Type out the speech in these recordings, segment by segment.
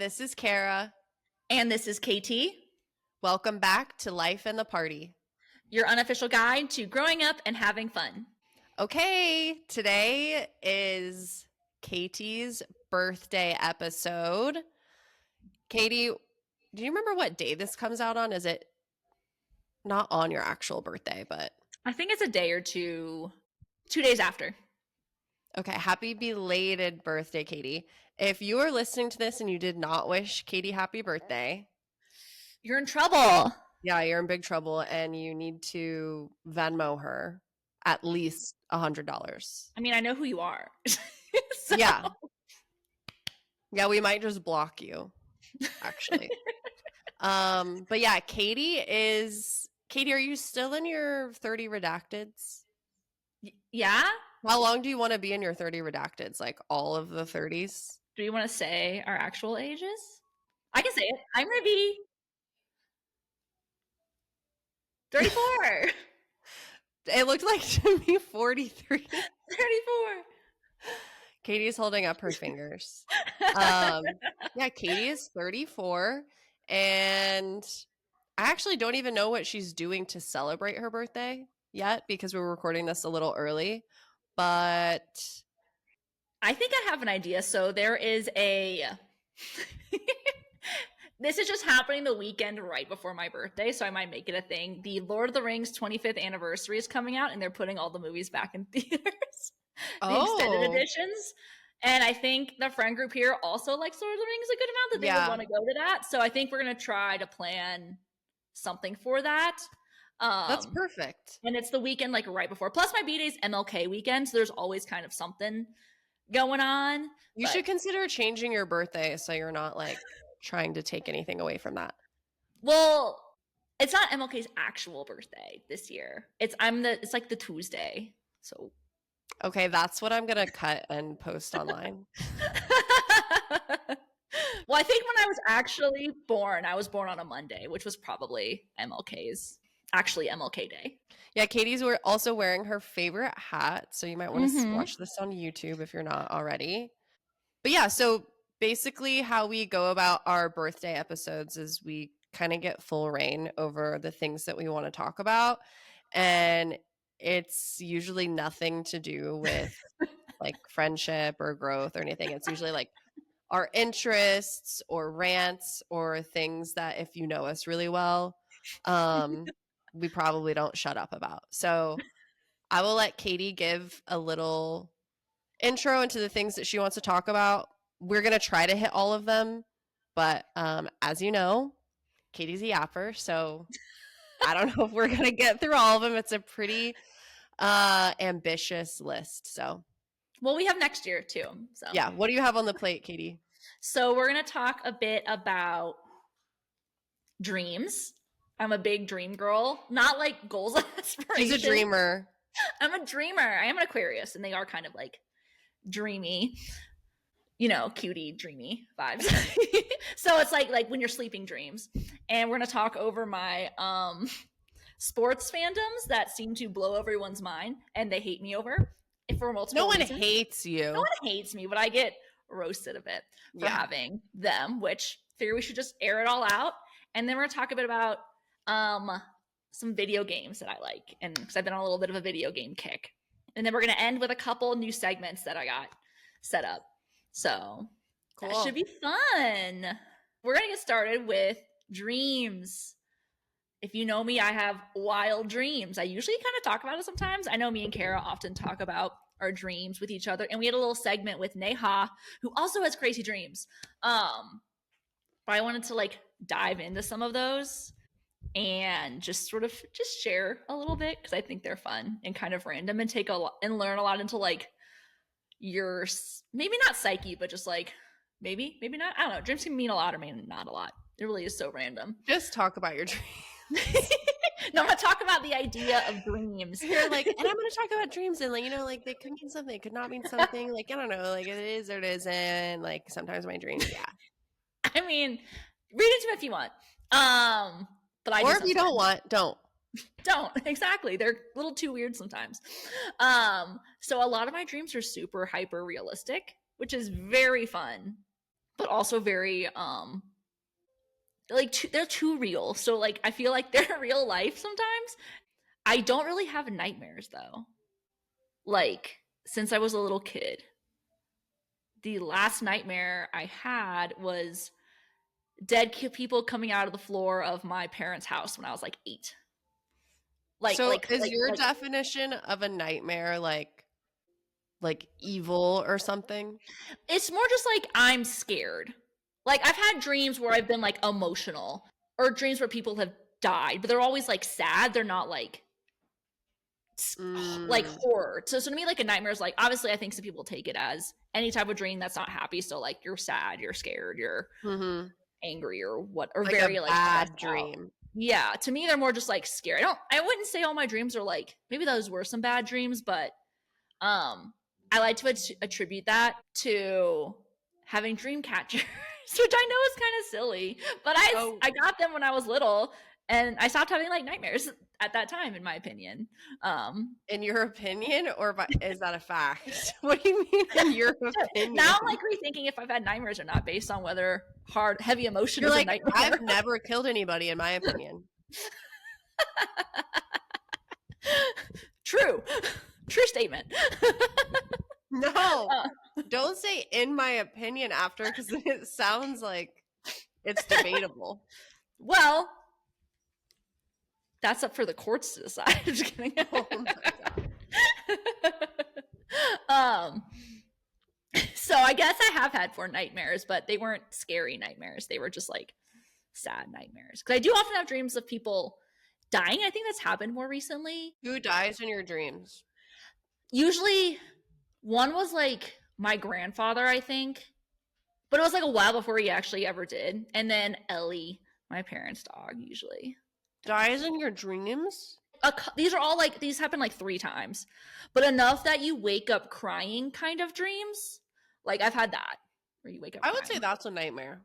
this is Carrah. And this is KT, Welcome back to Life and the Party. your unofficial guide to growing up and having fun. Okay, today is KT's birthday episode. Katie, do you remember what day this comes out on? Is it not on your actual birthday, but... I think it's a day or 2 days after. Okay, happy belated birthday, Katie. If you are listening to this and you did not wish Katie happy birthday... You're in trouble. Yeah, you're in big trouble and you need to Venmo her at least $100. I mean, I know who you are. So. Yeah, we might just block you, actually. But yeah, Katie, are you still in your 30 redacteds? Yeah? How long do you want to be in your 30 redacteds? Like all of the 30s? Do you want to say our actual ages? I can say it. I'm going to be 34. It looked like to me 43. 34. Katie's holding up her fingers. Yeah, Katie is 34, and I actually don't even know what she's doing to celebrate her birthday yet because we're recording this a little early, but I think I have an idea. So there is this is just happening the weekend right before my birthday, so I might make it a thing. The Lord of the Rings 25th anniversary is coming out, and they're putting all the movies back in theaters. The extended editions. And I think the friend group here also likes Lord of the Rings a good amount that they would want to go to that. So I think we're going to try to plan something for that. That's perfect. And it's the weekend like right before. Plus my B-Day's MLK weekend, so there's always kind of something going on. You should consider changing your birthday so you're not like trying to take anything away from that. Well, it's not MLK's actual birthday this year. It's like the Tuesday. So okay, that's what I'm gonna cut and post online. Well, I think when I was actually born, I was born on a Monday, which was probably MLK Day. Yeah, Katie's also wearing her favorite hat, so you might want to watch this on YouTube if you're not already. But yeah, so basically how we go about our birthday episodes is we kind of get full reign over the things that we want to talk about, and it's usually nothing to do with like friendship or growth or anything. It's usually like our interests or rants or things that if you know us really well, we probably don't shut up about. So I will let Katie give a little intro into the things that she wants to talk about. We're going to try to hit all of them, but as you know, Katie's a yapper, so I don't know if we're going to get through all of them. It's a pretty ambitious list. So, well, we have next year too. So yeah, what do you have on the plate, Katie? So we're going to talk a bit about dreams. I'm a big dream girl, not like goals and aspirations. She's a dreamer. I'm a dreamer. I am an Aquarius, and they are kind of like dreamy, cutie, dreamy vibes. So it's like when you're sleeping dreams. And we're going to talk over my sports fandoms that seem to blow everyone's mind, and they hate me over for multiple reasons. No one hates you. No one hates me, but I get roasted a bit for having them, which I figure we should just air it all out. And then we're going to talk a bit about some video games that I like, and because I've been on a little bit of a video game kick. And then we're going to end with a couple new segments that I got set up. So cool. That should be fun. We're going to get started with dreams. If you know me, I have wild dreams. I usually kind of talk about it sometimes. I know me and Carrah often talk about our dreams with each other. And we had a little segment with Neha, who also has crazy dreams. But I wanted to like dive into some of those and just sort of just share a little bit because I think they're fun and kind of random and take a lot and learn a lot into like your maybe not psyche, but just like maybe not. I don't know. Dreams can mean a lot or maybe not a lot. It really is so random. Just talk about your dreams. No, I'm going to talk about the idea of dreams. You're like, and I'm going to talk about dreams and like they could mean something, it could not mean something. Like, I don't know, like it is or it isn't. Like sometimes my dreams, yeah. I mean, read into it if you want. But I or if you don't want, don't. Don't. Exactly. They're a little too weird sometimes. So a lot of my dreams are super hyper realistic, which is very fun but also very like they're too real. So like I feel like they're real life sometimes. I don't really have nightmares though. Like since I was a little kid. The last nightmare I had was dead people coming out of the floor of my parents' house when I was like 8. So is your definition of a nightmare like evil or something? It's more just like I'm scared. Like I've had dreams where I've been like emotional or dreams where people have died, but they're always like sad. They're not like like horror. So to me, like a nightmare is like obviously I think some people take it as any type of dream that's not happy. So like you're sad, you're scared, you're angry or what, or like very a like bad dream. Out. Yeah, to me they're more just like scary. I wouldn't say all my dreams are like, maybe those were some bad dreams, but I like to attribute that to having dream catchers, which I know is kind of silly, but I got them when I was little, and I stopped having like nightmares at that time, in my opinion. In your opinion, or is that a fact? What do you mean in your opinion? Now I'm like rethinking if I've had nightmares or not based on whether heavy emotion You're is like, a nightmare. I've never killed anybody, in my opinion. True statement. No, don't say in my opinion after, because it sounds like it's debatable. Well, that's up for the courts to decide. I'm just kidding. Oh my God. So I guess I have had 4 nightmares, but they weren't scary nightmares. They were just like sad nightmares. Because I do often have dreams of people dying. I think that's happened more recently. Who dies in your dreams? Usually one was like my grandfather, I think. But it was like a while before he actually ever did. And then Ellie, my parents' dog, usually dies in your dreams. These are all like, these happen like 3 times, but enough that you wake up crying kind of dreams. Like I've had that where you wake up I crying. would say that's a nightmare.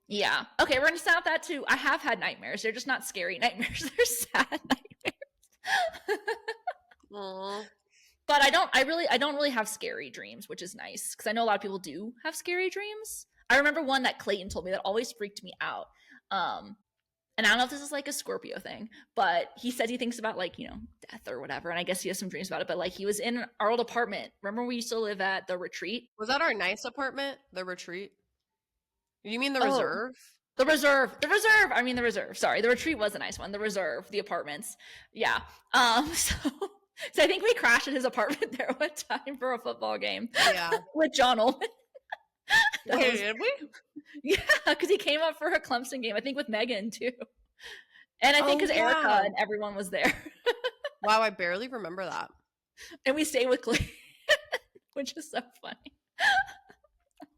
Yeah. Okay, we're gonna stop that too. I have had nightmares. They're just not scary nightmares. They're sad nightmares. But I don't really have scary dreams, which is nice because I know a lot of people do have scary dreams. I remember one that Clayton told me that always freaked me out. And I don't know if this is like a Scorpio thing, but he said he thinks about like, you know, death or whatever. And I guess he has some dreams about it. But like he was in our old apartment. Remember we used to live at the retreat? Was that our nice apartment? The retreat? You mean the reserve? The reserve. I mean the reserve. Sorry, the retreat was a nice one. The reserve, the apartments. Yeah. So I think we crashed at his apartment there one time for a football game. Yeah. With John Ullman. Wait, did we? Yeah, because he came up for a Clemson game, I think with Megan too. And I think because Erica and everyone was there. Wow, I barely remember that. And we stayed with Clay, which is so funny.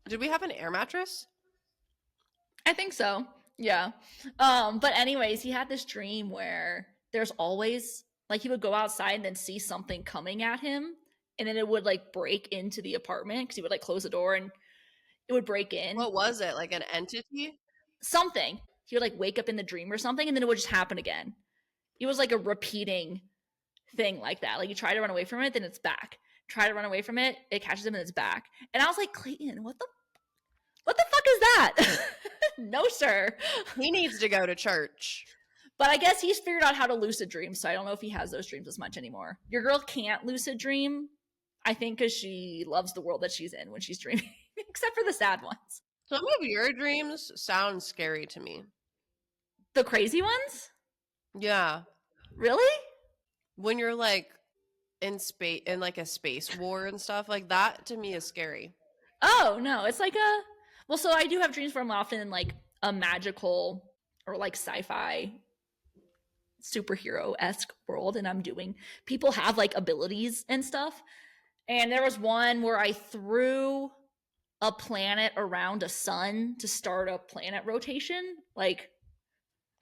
Did we have an air mattress? I think so. Yeah. But anyways, he had this dream where there's always like he would go outside and then see something coming at him, and then it would like break into the apartment because he would like close the door and it would break in. What was it? Like an entity? Something. He would like wake up in the dream or something, and then it would just happen again. It was like a repeating thing like that. Like you try to run away from it, then it's back. Try to run away from it, it catches him and it's back. And I was like, Clayton, what the fuck is that? No, sir. He needs to go to church. But I guess he's figured out how to lucid dream, so I don't know if he has those dreams as much anymore. Your girl can't lucid dream, I think, because she loves the world that she's in when she's dreaming, except for the sad ones. Some of your dreams sound scary to me. The crazy ones? Yeah. Really? When you're like in space, in like a space war and stuff like that, to me is scary. Oh, no. It's like well, so I do have dreams where I'm often in like a magical or like sci-fi superhero-esque world, and people have like abilities and stuff. And there was one where I threw a planet around a sun to start a planet rotation. Like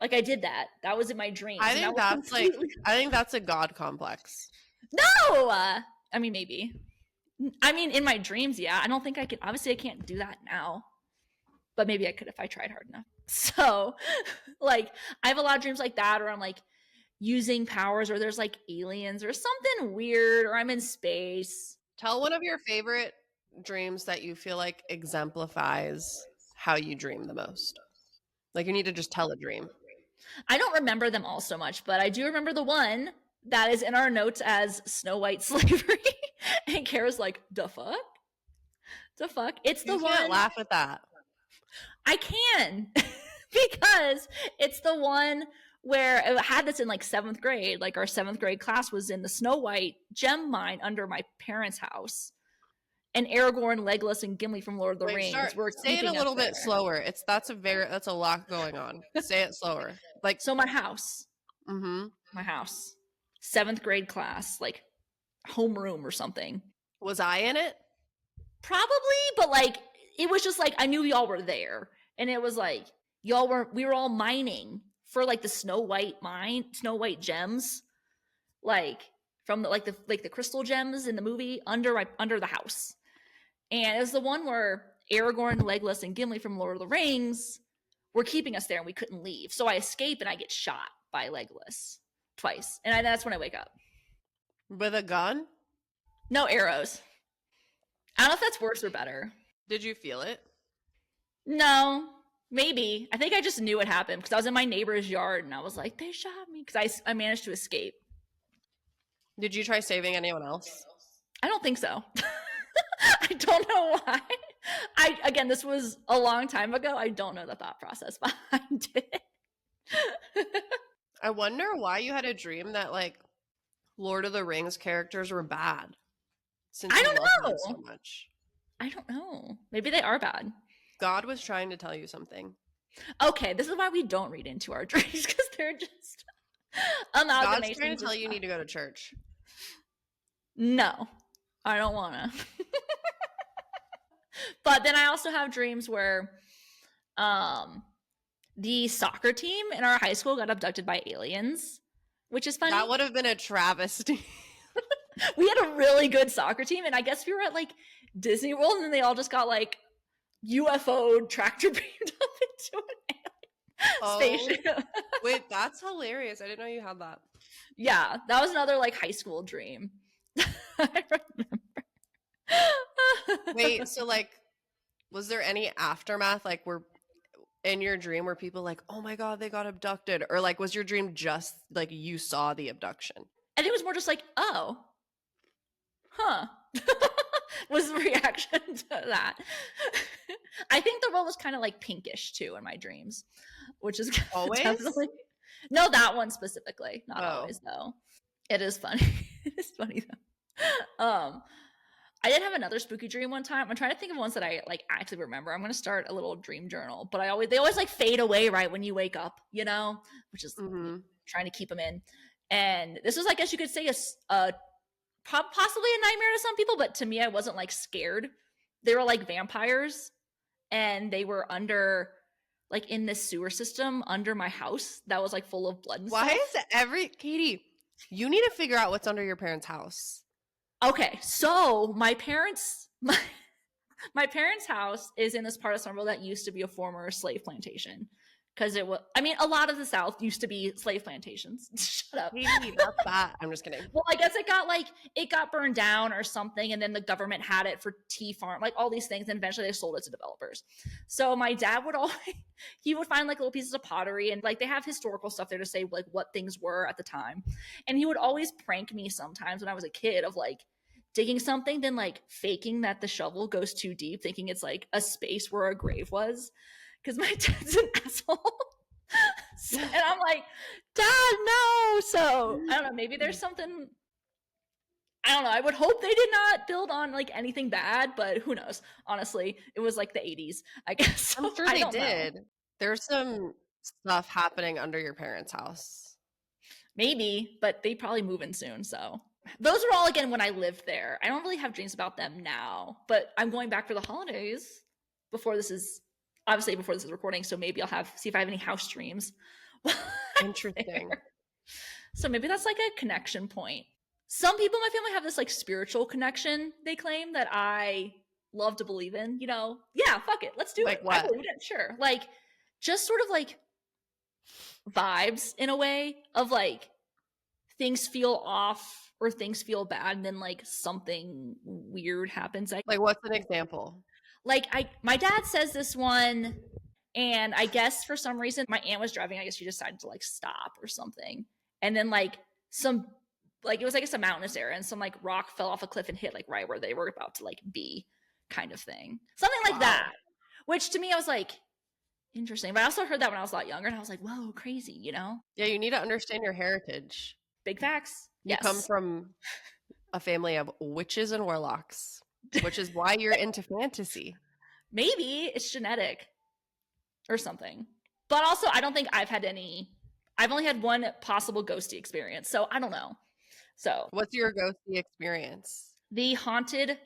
I did that. That was in my dreams. I think that's a god complex. No! I mean, maybe. I mean, in my dreams, yeah. I don't think I can. Obviously, I can't do that now. But maybe I could if I tried hard enough. So, like, I have a lot of dreams like that, or I'm like using powers, or there's like aliens or something weird, or I'm in space. Tell one of your favorite dreams that you feel like exemplifies how you dream the most. Like, you need to just tell a dream. I don't remember them all so much, but I do remember the one that is in our notes as Snow White slavery. And Carrah's like, the fuck? The fuck? It's the You can't one. laugh at that. I can. Because it's the one where I had this in like 7th grade. Like, our 7th grade class was in the Snow White gem mine under my parents' house. And Aragorn, Legolas, and Gimli from Lord of the Rings were say it a little bit slower. That's a lot going on. Say it slower. Like, so my house. Mm-hmm. My house. 7th grade class, like homeroom or something. Was I in it? Probably, but like it was just like I knew y'all were there. And it was like we were all mining for like the Snow White gems. Like from the crystal gems in the movie under the house. And it was the one where Aragorn, Legolas, and Gimli from Lord of the Rings were keeping us there and we couldn't leave. So I escape and I get shot by Legolas twice. And that's when I wake up. With a gun? No arrows. I don't know if that's worse or better. Did you feel it? No, maybe. I think I just knew it happened because I was in my neighbor's yard and I was like, they shot me because I managed to escape. Did you try saving anyone else? I don't think so. I don't know why. Again, this was a long time ago. I don't know the thought process behind it. I wonder why you had a dream that like Lord of the Rings characters were bad. Since I don't know so much. I don't know. Maybe they are bad. God was trying to tell you something. Okay, this is why we don't read into our dreams because they're just amalgamations. God's trying to tell you need to go to church. No, I don't want to. But then I also have dreams where the soccer team in our high school got abducted by aliens, which is funny. That would have been a travesty. We had a really good soccer team, and I guess we were at like Disney World, and then they all just got like UFO tractor beamed up into an alien spaceship. Wait, that's hilarious. I didn't know you had that. Yeah, that was another like high school dream. I remember. Wait, so like, was there any aftermath? Like, were in your dream were people like, oh my God, they got abducted? Or like, was your dream just like you saw the abduction? I think it was more just like, oh, huh. Was the reaction to that. I think the world was kind of like pinkish too in my dreams, which is always definitely... No, that one specifically. Not always though. It is funny. It is funny though. I did have another spooky dream one time. I'm trying to think of ones that I like actually remember. I'm going to start a little dream journal, but they always like fade away right when you wake up, you know, which is trying to keep them in. And this was, I guess you could say, possibly a nightmare to some people, but to me, I wasn't like scared. They were like vampires, and they were under, like in this sewer system under my house that was like full of blood and stuff. Why is Katie? You need to figure out what's under your parents' house. Okay, so my parents' house is in this part of Somerville that used to be a former slave plantation. Because it was, I mean, a lot of the South used to be slave plantations. Shut up. That's that. I'm just kidding. Well, I guess it got burned down or something, and then the government had it for tea farm, like all these things, and eventually they sold it to developers. So my dad would he would find like little pieces of pottery, and like they have historical stuff there to say like what things were at the time. And he would always prank me sometimes when I was a kid of like digging something, then like faking that the shovel goes too deep, thinking it's like a space where a grave was. Because my dad's an asshole. And I'm like, Dad, no. So I don't know, maybe there's something, I don't know. I would hope they did not build on like anything bad, but who knows? Honestly, it was like the 80s, I guess. So I'm sure they did. Know. There's some stuff happening under your parents' house. Maybe, but they probably move in soon. So those were all, again, when I lived there. I don't really have dreams about them now, but I'm going back for the holidays before this is recording, so maybe I'll see if I have any house dreams. Interesting. So maybe that's like a connection point. Some people in my family have this like spiritual connection, they claim, that I love to believe in, you know? Yeah, fuck it, let's do like it. What? I believe it, sure. Like, just sort of like vibes in a way of like things feel off or things feel bad, and then like something weird happens. Like, what's an example? like my dad says this one, and I guess for some reason my aunt was driving. I guess she decided to like stop or something, and then like some like it was like it's a mountainous area, and some like rock fell off a cliff and hit like right where they were about to like be, kind of thing, something like that. Which to me, I was like, interesting. But I also heard that when I was a lot younger, and I was like, whoa, crazy, you know? Yeah, you need to understand your heritage. Big facts. You come Yes. from a family of witches and warlocks, which is why you're into fantasy. Maybe it's genetic or something. But also, I don't think I've had any. I've only had one possible ghosty experience, so I don't know. So, What's your ghosty experience? the haunted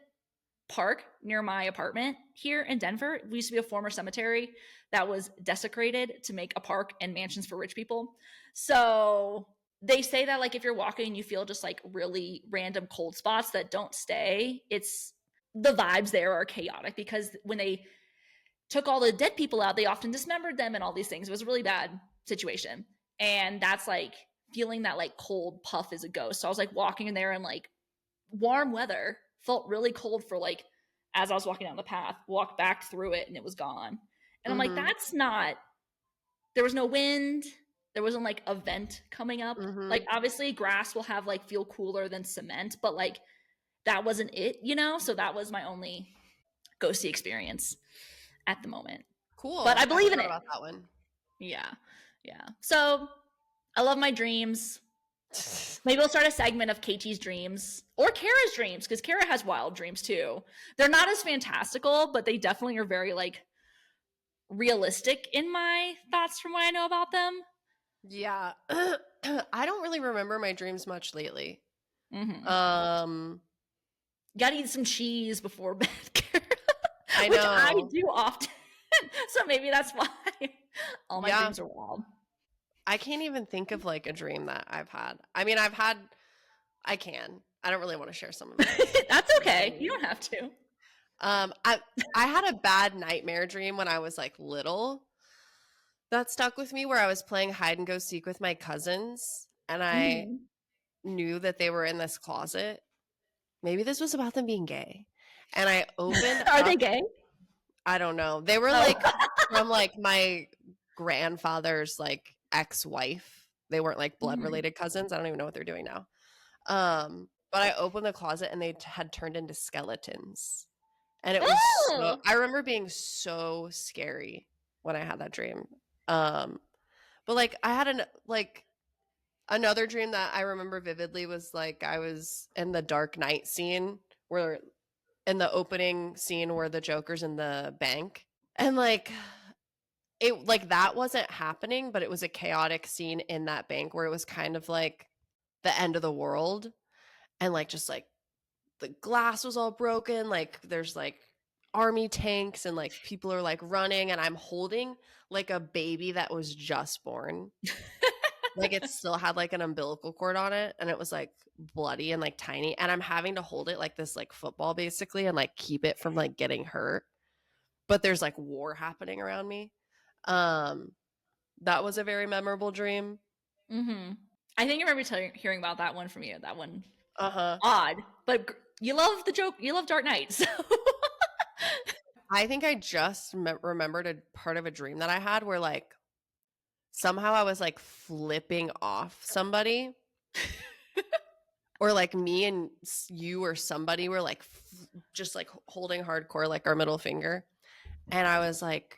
park near my apartment here in Denver, we used to be a former cemetery that was desecrated to make a park and mansions for rich people. So, they say that like if you're walking and you feel just like really random cold spots that don't stay, it's the vibes there are chaotic, because when they took all the dead people out, they often dismembered them and all these things. It was a really bad situation. And that's like feeling that like cold puff is a ghost. So I was like walking in there in like warm weather, felt really cold for like as I was walking down the path, walked back through it and it was gone. And I'm like, that's not, there was no wind. There wasn't like a vent coming up. Like obviously grass will have like feel cooler than cement, but like that wasn't it, you know? So that was my only ghosty experience at the moment. Cool. But I believe in it. About that one. Yeah. Yeah. So I love my dreams. Maybe we'll start a segment of KT's dreams or Carrah's dreams, because Carrah has wild dreams too. They're not as fantastical, but they definitely are very like realistic in my thoughts from what I know about them. Yeah. I don't really remember my dreams much lately. Gotta eat some cheese before bed, Carrah. I know. Which I do often. So maybe that's why all my dreams are wild. I can't even think of like a dream that I've had. I mean, I don't really want to share some of it. That's okay. You don't have to. I had a bad nightmare dream when I was like little that stuck with me, where I was playing hide and go seek with my cousins, and I knew that they were in this closet. Maybe this was about them being gay. And I opened Are they gay? I don't know. They were like from like my grandfather's like ex-wife. They weren't like blood related cousins. I don't even know what they're doing now. But I opened the closet and they had turned into skeletons. And it was I remember being so scary when I had that dream. But like I had another dream that I remember vividly was like I was in the Dark Knight scene, where in the opening scene where the Joker's in the bank, and like it like that wasn't happening, but it was a chaotic scene in that bank where it was kind of like the end of the world, and like just like the glass was all broken, like there's like army tanks and like people are like running, and I'm holding like a baby that was just born. Like it still had like an umbilical cord on it, and it was like bloody and like tiny, and I'm having to hold it like this like football basically, and like keep it from like getting hurt, but there's like war happening around me. That was a very memorable dream. I think I remember hearing about that one from you. That one odd, but you love the joke. You love Dark Knight, so I think I just remembered a part of a dream that I had where like somehow I was like flipping off somebody, or like me and you or somebody were like just like holding hardcore like our middle finger, and I was like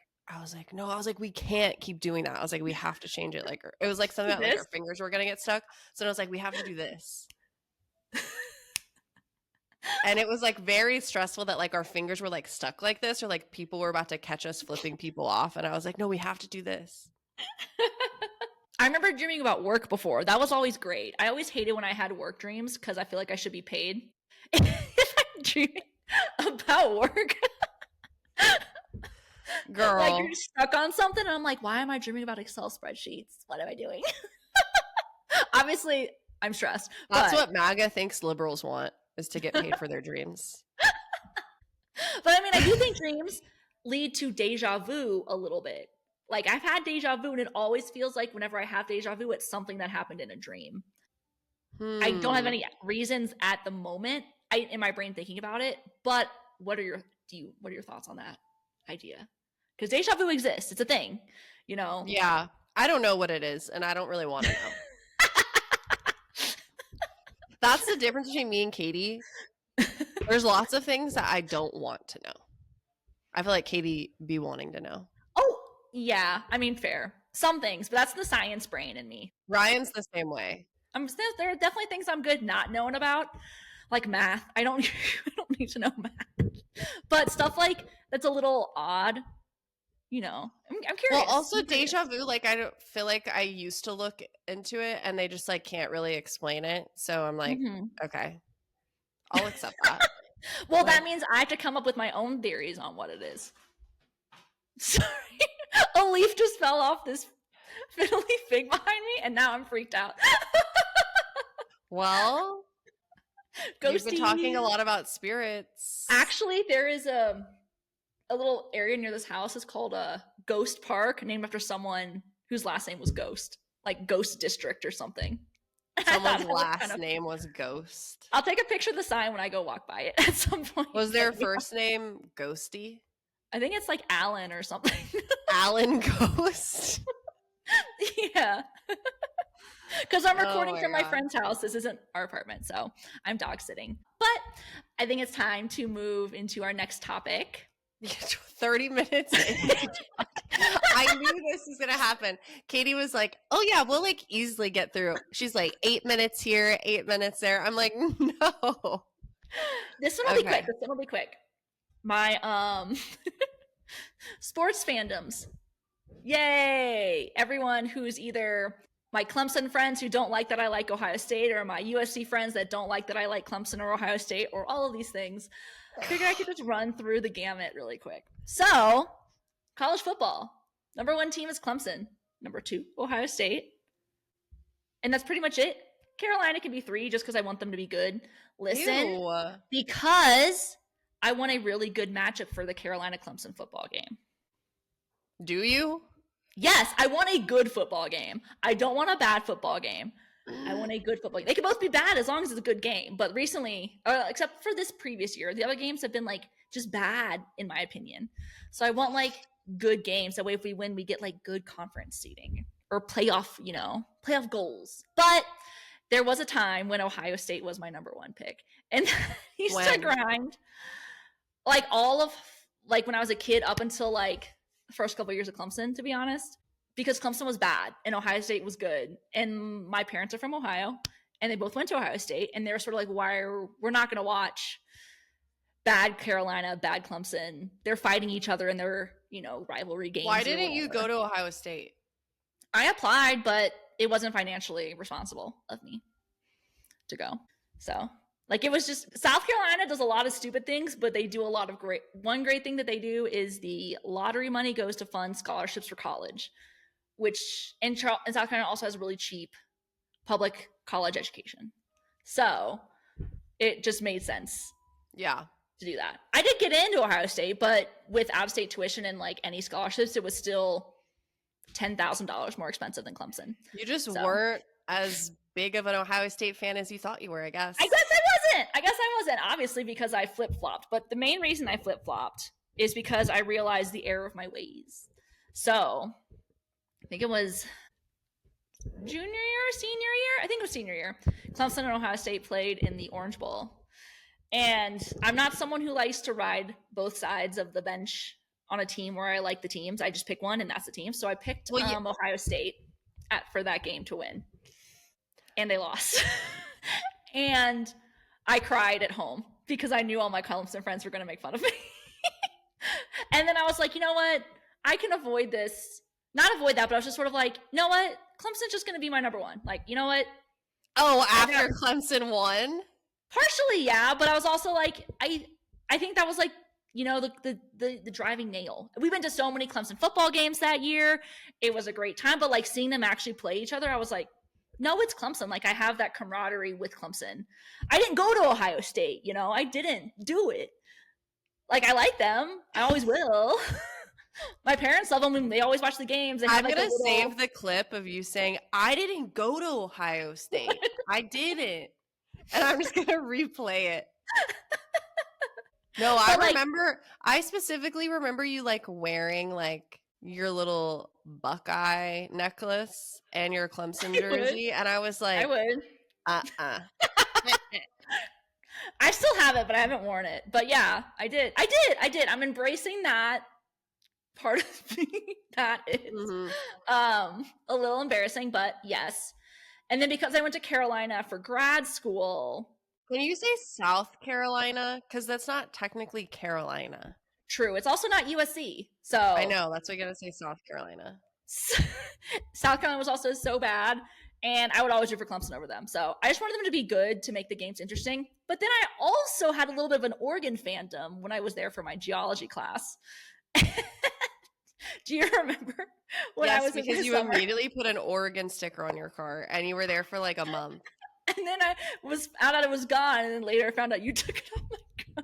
no, I was like we can't keep doing that. I was like we have to change it. Like it was like something that like our fingers were gonna get stuck, so I was like we have to do this. And it was like very stressful that like our fingers were like stuck like this, or like people were about to catch us flipping people off, and I was like no, we have to do this. I remember dreaming about work before. That was always great. I always hated when I had work dreams because I feel like I should be paid if I'm dreaming about work. Girl, like you're stuck on something, and I'm like, why am I dreaming about Excel spreadsheets? What am I doing? Obviously, I'm stressed. That's what MAGA thinks liberals want, is to get paid for their dreams. But I mean, I do think dreams lead to deja vu a little bit. Like I've had deja vu, and it always feels like whenever I have deja vu, it's something that happened in a dream. I don't have any reasons at the moment in my brain thinking about it, but what are your what are your thoughts on that idea? Because deja vu exists. It's a thing, you know? Yeah. I don't know what it is, and I don't really want to know. That's the difference between me and Katie. There's lots of things that I don't want to know. I feel like Katie be wanting to know. Oh, yeah. I mean, fair. Some things, but that's the science brain in me. Ryan's the same way. There are definitely things I'm good not knowing about, like math. I don't need to know math. But stuff like that's a little odd, you know. I'm curious. Well, also deja vu, like I don't feel like I used to look into it and they just like can't really explain it. So I'm like, okay, I'll accept that. Well, that means I have to come up with my own theories on what it is. Sorry. A leaf just fell off this fiddly fig behind me, and now I'm freaked out. Well, you've been talking a lot about spirits. Actually, there is a little area near this house. It's called a Ghost Park, named after someone whose last name was Ghost, like Ghost District or something. Someone's last name was Ghost. I'll take a picture of the sign when I go walk by it at some point. Was their first name Ghosty? I think it's like Alan or something. Alan Ghost? Yeah. Because I'm recording from my friend's house. This isn't our apartment, so I'm dog sitting. But I think it's time to move into our next topic. 30 minutes in. I knew this was gonna happen. Katie was like, oh yeah, we'll like easily get through. She's like 8 minutes here, 8 minutes there. I'm like, no. This one will be quick. This one will be quick. My sports fandoms. Yay! Everyone who's either my Clemson friends who don't like that I like Ohio State, or my USC friends that don't like that I like Clemson or Ohio State, or all of these things. I figured I could just run through the gamut really quick. So, college football. Number 1 team is Clemson. Number 2, Ohio State. And that's pretty much it. Carolina can be 3 just because I want them to be good. Listen, because I want a really good matchup for the Carolina-Clemson football game. Do you? Yes, I want a good football game. I don't want a bad football game. I want a good football game. They can both be bad as long as it's a good game. But recently, except for this previous year, the other games have been like just bad in my opinion. So I want like good games. That way if we win, we get like good conference seating or playoff goals. But there was a time when Ohio State was my number 1 pick. And he used to grind like when I was a kid up until like the first couple of years of Clemson, to be honest. Because Clemson was bad and Ohio State was good. And my parents are from Ohio and they both went to Ohio State. And they were sort of like, we're not going to watch bad Carolina, bad Clemson. They're fighting each other in their, rivalry games. Why didn't you go to Ohio State? I applied, but it wasn't financially responsible of me to go. So like it was just South Carolina does a lot of stupid things, but they do a lot of one great thing that they do is the lottery money goes to fund scholarships for college. Which in South Carolina also has a really cheap public college education. So it just made sense. Yeah. To do that. I did get into Ohio State, but with out-of-state tuition and like any scholarships, it was still $10,000 more expensive than Clemson. You just weren't as big of an Ohio State fan as you thought you were, I guess. I guess I wasn't, obviously, because I flip-flopped. But the main reason I flip-flopped is because I realized the error of my ways. So I think it was junior year, senior year? I think it was senior year. Clemson and Ohio State played in the Orange Bowl. And I'm not someone who likes to ride both sides of the bench on a team where I like the teams. I just pick one and that's the team. So I picked Ohio State for that game to win. And they lost. And I cried at home because I knew all my Clemson friends were going to make fun of me. And then I was like, you know what? I can avoid this. Not avoid that, but I was just sort of like, you know what? Clemson's just going to be my number 1. Like, you know what? Oh, after Clemson won? Partially, yeah. But I was also like, I think that was like, the driving nail. We went to so many Clemson football games that year. It was a great time. But like seeing them actually play each other, I was like, no, it's Clemson. Like I have that camaraderie with Clemson. I didn't go to Ohio State, I didn't do it. Like I like them. I always will. My parents love them. They always watch the games. I'm going to save the clip of you saying, I didn't go to Ohio State. I didn't. And I'm just going to replay it. No, But I specifically remember you like wearing like your little Buckeye necklace and your Clemson I would. jersey. And I was I like, would. uh-uh. I still have it, but I haven't worn it. But yeah, I did. I'm embracing that part of me. That is a little embarrassing, but yes. And then because I went to Carolina for grad school. Can you say South Carolina? Because that's not technically Carolina. True. It's also not USC. So I know. That's why you gotta say South Carolina. South Carolina was also so bad. And I would always root for Clemson over them. So I just wanted them to be good to make the games interesting. But then I also had a little bit of an Oregon fandom when I was there for my geology class. Do you remember when I was because you immediately put an Oregon sticker on your car and you were there for like a month. And then I was found out it was gone, and then later I found out you took it off my car.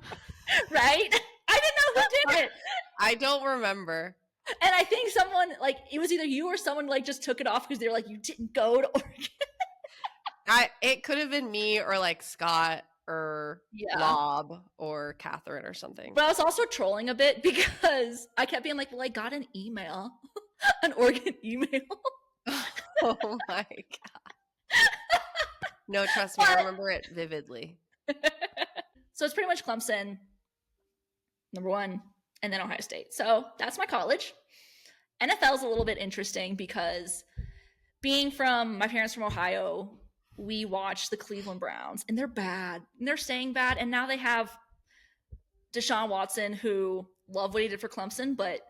Right? I didn't know who did it. I don't remember. And I think someone, like, it was either you or someone, like, just took it off because they were like, you didn't go to Oregon. It could have been me or like Scott or Lob or Catherine or something. But I was also trolling a bit because I kept being like, well, I got an email, an Oregon email. Oh my God. No, trust me, I remember it vividly. So it's pretty much Clemson, number one, and then Ohio State. So that's my college. NFL is a little bit interesting because being from, my parents from Ohio, we watched the Cleveland Browns, and they're bad. And they're staying bad. And now they have Deshaun Watson, who loved what he did for Clemson, but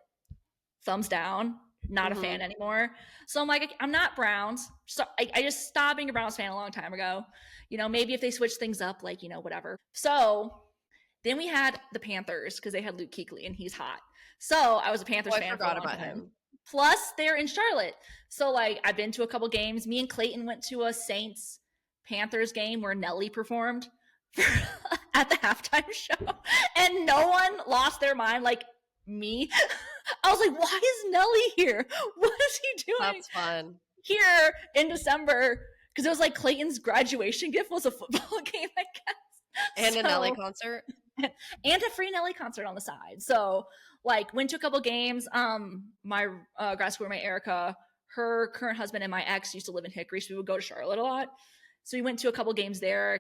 thumbs down, not a fan anymore. So I'm like, I'm not Browns. So I just stopped being a Browns fan a long time ago. You know, maybe if they switch things up, like, you know, whatever. So then we had the Panthers because they had Luke Kuechly and he's hot. So I was a Panthers fan. I forgot about him. Plus they're in Charlotte. So like I've been to a couple games. Me and Clayton went to a Saints Panthers game where Nelly performed at the halftime show. And no one lost their mind like me. I was like, why is Nelly here? What is he doing? That's fun. Here in December, because it was like Clayton's graduation gift was a football game, I guess. And a Nelly concert. And a free Nelly concert on the side. So like went to a couple games. My grad school roommate Erica, her current husband and my ex used to live in Hickory, so we would go to Charlotte a lot. So we went to a couple games there.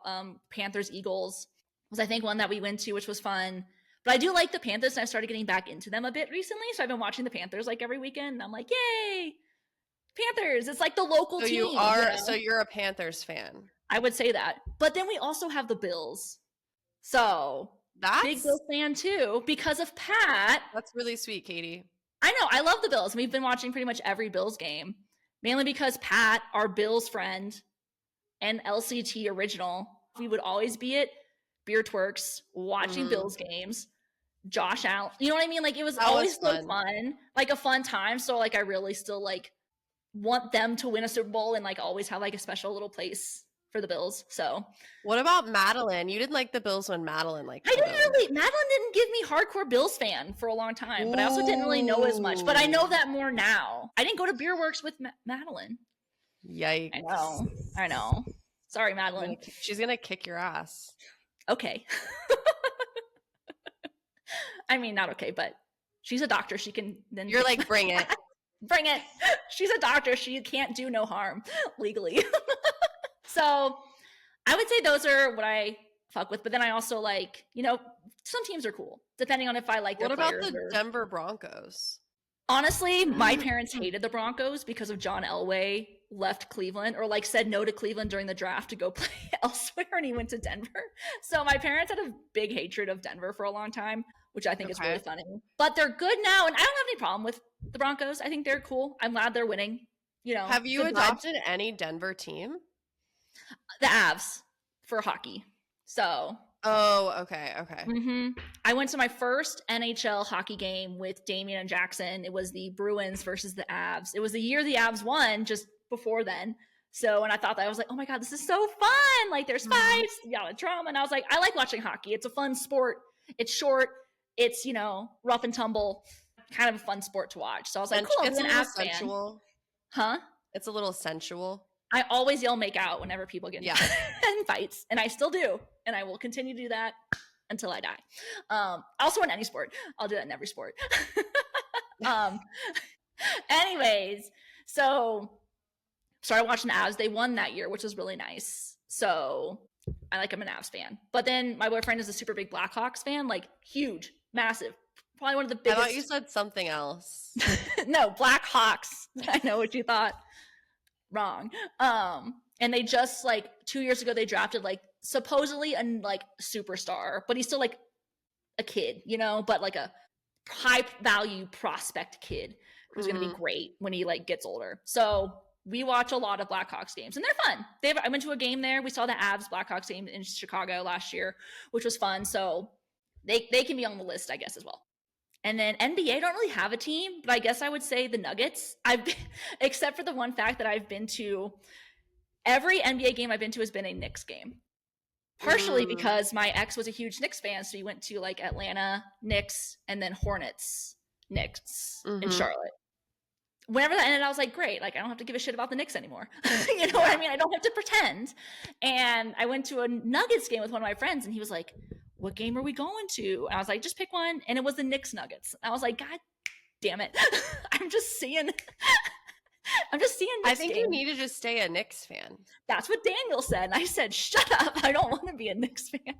Panthers, Eagles was I think one that we went to, which was fun. But I do like the Panthers, and I started getting back into them a bit recently. So I've been watching the Panthers like every weekend. And I'm like, yay, Panthers! It's like the local team. So you're a Panthers fan. I would say that. But then we also have the Bills. So that's big Bills fan too because of Pat. That's really sweet, Katie. I know. I love the Bills. We've been watching pretty much every Bills game, mainly because Pat, our Bills friend, and LCT original, we would always be at Beer Twerks watching Bills games. Josh Allen, you know what I mean? Like it was always so fun, like a fun time. So like I really still like want them to win a Super Bowl and like always have like a special little place for the Bills. So what about Madeline? You didn't like the Bills when Madeline I didn't really. Madeline didn't give me hardcore Bills fan for a long time, but I also didn't really know as much. But I know that more now. I didn't go to Beer Works with Madeline. Yikes! I know. Sorry, Madeline. She's gonna kick your ass. Okay. I mean, not okay, but she's a doctor. She can then. You're like, bring it. Bring it. She's a doctor. She can't do no harm legally. So I would say those are what I fuck with. But then I also like, you know, some teams are cool, depending on if I like their players. What about the Denver Broncos? Honestly, my parents hated the Broncos because of John Elway left Cleveland or like said no to Cleveland during the draft to go play elsewhere and he went to Denver. So my parents had a big hatred of Denver for a long time, which I think is really funny. But they're good now and I don't have any problem with the Broncos. I think they're cool. I'm glad they're winning. You know. Have you adopted any Denver team? The Avs for hockey. So. Oh, okay. I went to my first NHL hockey game with Damien and Jackson. It was the Bruins versus the Avs. It was the year the Avs won, just before then. So when I thought that, I was like, oh my God, this is so fun. Like there's fights, the drama. And I was like, I like watching hockey. It's a fun sport. It's short. It's, you know, rough and tumble. Kind of a fun sport to watch. So I was like, cool, I'm an Avs sensual. Fan. Huh? It's a little sensual. I always yell make out whenever people get in fights. And I still do. And I will continue to do that until I die. Also in any sport. I'll do that in every sport. Anyways, so started watching the Avs. They won that year, which was really nice. So I'm an Avs fan. But then my boyfriend is a super big Blackhawks fan, like huge, massive, probably one of the biggest. I thought you said something else. No, Blackhawks. I know what you thought. Wrong. And they just 2 years ago they drafted supposedly a superstar, but he's still a kid, but a high value prospect kid who's going to be great when he gets older. So we watch a lot of Blackhawks games and they're fun. I went to a game there. We saw the Avs Blackhawks game in Chicago last year, which was fun. So they can be on the list, I guess, as well. And then NBA don't really have a team, but I guess I would say the Nuggets. Except for the one fact that I've been to every NBA game I've been to has been a Knicks game. Partially because my ex was a huge Knicks fan, so he went to Atlanta Knicks and then Hornets Knicks in Charlotte. Whenever that ended, I was like, great, I don't have to give a shit about the Knicks anymore. You know what I mean? I don't have to pretend. And I went to a Nuggets game with one of my friends, and he was like, what game are we going to? And I was like, just pick one. And it was the Knicks Nuggets. I was like, God damn it. I'm just seeing Knicks I think games. You need to just stay a Knicks fan. That's what Daniel said. And I said, shut up. I don't want to be a Knicks fan.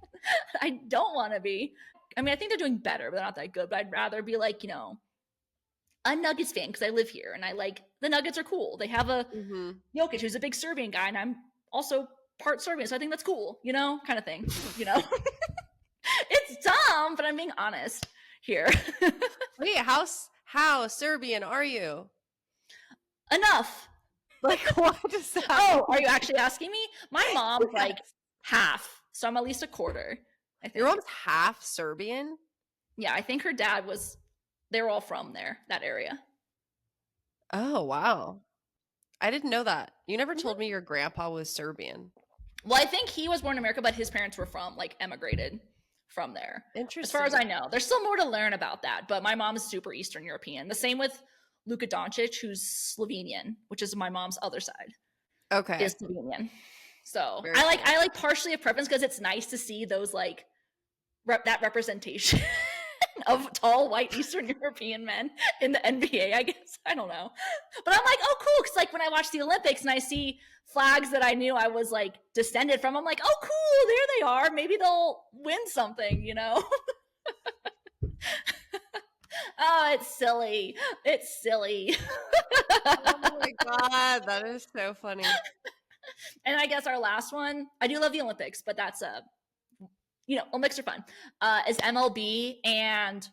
I don't want to be. I mean, I think they're doing better, but they're not that good. But I'd rather be a Nuggets fan because I live here and the Nuggets are cool. They have a Jokic who's a big Serbian guy, and I'm also part Serbian, so I think that's cool, kind of thing, It's dumb, but I'm being honest here. Wait, how Serbian are you? Enough. What does that Oh, are you actually asking me? My mom's half, so I'm at least a quarter. I think. Your mom's half Serbian? Yeah, I think her dad was. They were all from there, that area. Oh, wow. I didn't know that. You never told me your grandpa was Serbian. Well, I think he was born in America, but his parents were from, emigrated from there. Interesting. As far as I know. There's still more to learn about that, but my mom is super Eastern European. The same with Luka Doncic, who's Slovenian, which is my mom's other side. Okay. Is Slovenian. So Very I like partially a preference because it's nice to see those that representation of tall white Eastern European men in the NBA, I guess. I don't know. But I'm oh, cool. Because when I watch the Olympics and I see flags that I knew I was descended from, I'm oh, cool. There they are. Maybe they'll win something, Oh, it's silly. It's silly. Oh my God. That is so funny. And I guess our last one, I do love the Olympics, but that's Olympics are fun, is MLB. And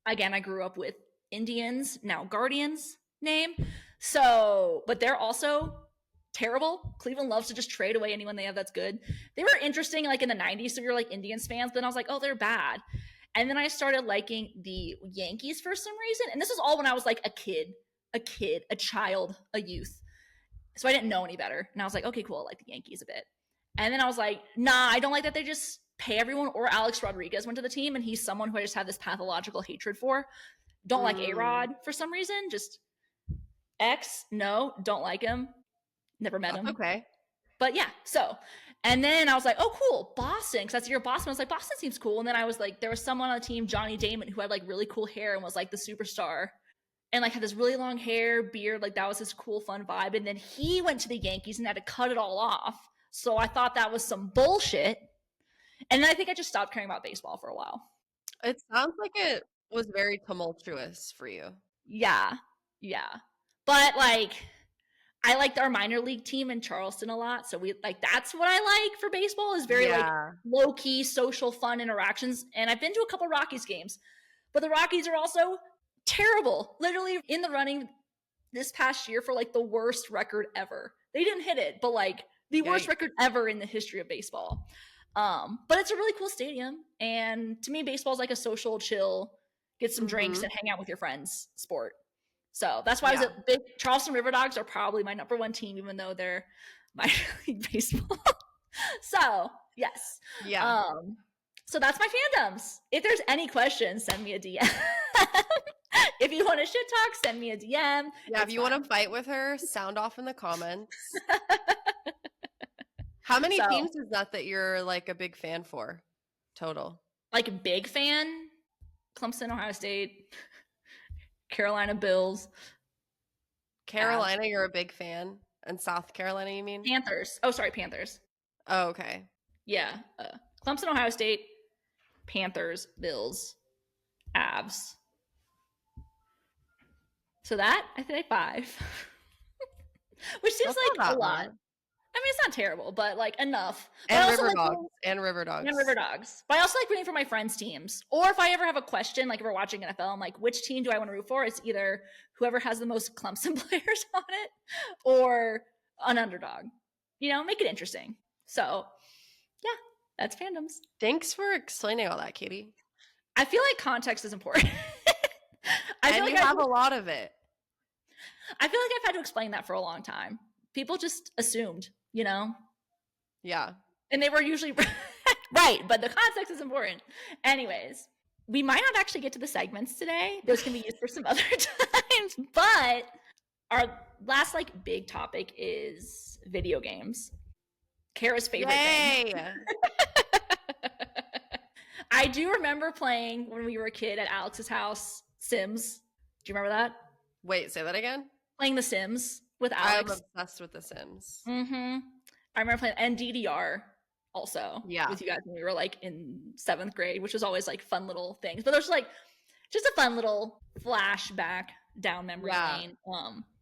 again, I grew up with Indians, now Guardians name. So, but they're also terrible. Cleveland loves to just trade away anyone they have that's good. They were interesting in the 90s, so we were Indians fans, but then I was oh, they're bad. And then I started liking the Yankees for some reason. And this was all when I was a child, a youth. So I didn't know any better. And I was okay, cool, I like the Yankees a bit. And then I was nah, I don't like that they just pay everyone. Or Alex Rodriguez went to the team, and he's someone who I just have this pathological hatred for. Don't like A-Rod for some reason. Just X, no, don't like him. Never met him. Okay. But yeah, so. And then I was oh, cool, Boston, because that's your Boston. I was Boston seems cool. And then I was there was someone on the team, Johnny Damon, who had really cool hair and was the superstar. And had this really long hair, beard, that was his cool, fun vibe. And then he went to the Yankees and had to cut it all off. So I thought that was some bullshit. And then I think I just stopped caring about baseball for a while. It sounds like it was very tumultuous for you. Yeah. But I liked our minor league team in Charleston a lot. So we that's what I like for baseball is very low-key, social, fun interactions. And I've been to a couple Rockies games, but the Rockies are also terrible. Literally in the running this past year for the worst record ever. They didn't hit it, but the worst record ever in the history of baseball. But it's a really cool stadium. And to me, baseball is a social, chill, get some drinks and hang out with your friends sport. So that's why I was a big Charleston River Dogs are probably my number one team, even though they're minor league baseball. So yes. Yeah. So that's my fandoms. If there's any questions, send me a DM. If you want to shit talk, send me a DM. Yeah, if you want to fight with her, sound off in the comments. How many teams is that you're a big fan for total? Like big fan, Clemson, Ohio State, Carolina Bills, Carolina, you're a big fan. And South Carolina, you mean? Panthers. Oh, sorry, Panthers. Oh, okay. Yeah. Clemson, Ohio State, Panthers, Bills, Avs. So that, I think 5. Which seems That's like not a that lot. bad. I mean, it's not terrible, but like enough. But And I also River like Dogs. And River Dogs. and River Dogs. But I also like rooting for my friends' teams. Or if I ever have a question, like if we're watching NFL, I'm like, which team do I want to root for? It's either whoever has the most Clemson players on it or an underdog. You know, make it interesting. So, yeah, that's Fandoms. Thanks for explaining all that, Katie. I feel like context is important. I feel like you have a lot of it. I feel like I've had to explain that for a long time. People just assumed, you know? Yeah. And they were usually right, but the context is important. Anyways, we might not actually get to the segments today. Those can be used for some other times. But our last like big topic is video games. Carrah's favorite game. I do remember playing when we were a kid at Alex's house, Sims. Do you remember that? Wait, say that again? Playing The Sims with Alex. I'm obsessed with The Sims. Mm-hmm. I remember playing and DDR also with you guys when we were like in 7th grade, which was always like fun little things. But there's like just a fun little flashback down memory lane.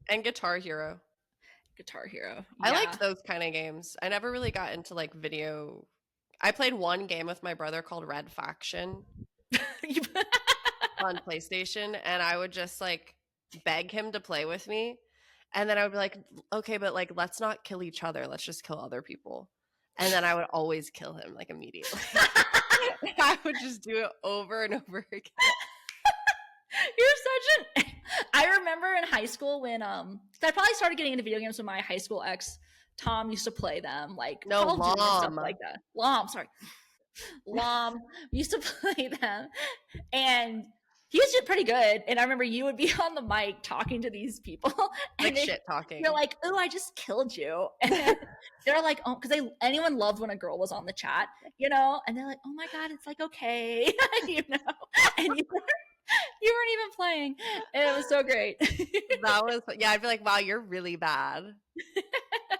And Guitar Hero. Yeah. I liked those kind of games. I never really got into like video. I played one game with my brother called Red Faction on PlayStation, and I would just like beg him to play with me. And then I would be like, okay, but like, let's not kill each other. Let's just kill other people. And then I would always kill him like immediately. I would just do it over and over again. You're such an... I remember in high school when, I probably started getting into video games when my high school ex, Tom, used to play them. Like, Lom. Stuff like that. Lom used to play them. And he was just pretty good. And I remember you would be on the mic talking to these people. And like shit talking. You're like, oh, I just killed you. And they're like, oh, because anyone loved when a girl was on the chat, you know? And they're like, oh my God, it's like, okay. You know? And you weren't even playing. And it was so great. That was, yeah, I'd be like, wow, you're really bad.